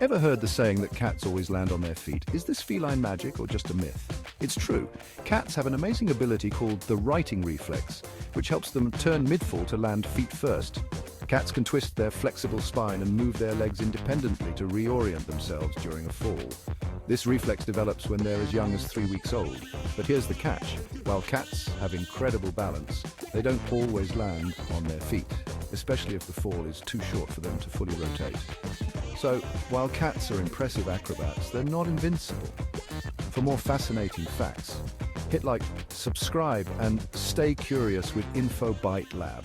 Ever heard the saying that cats always land on their feet? Is this feline magic or just a myth? It's true. Cats have an amazing ability called the righting reflex, which helps them turn mid-fall to land feet first. Cats can twist their flexible spine and move their legs independently to reorient themselves during a fall. This reflex develops when they're as young as 3 weeks old. But here's the catch. While cats have incredible balance, they don't always land on their feet, especially if the fall is too short for them to fully rotate. So, while cats are impressive acrobats, they're not invincible. For more fascinating facts, hit like, subscribe, and stay curious with InfoByteLab.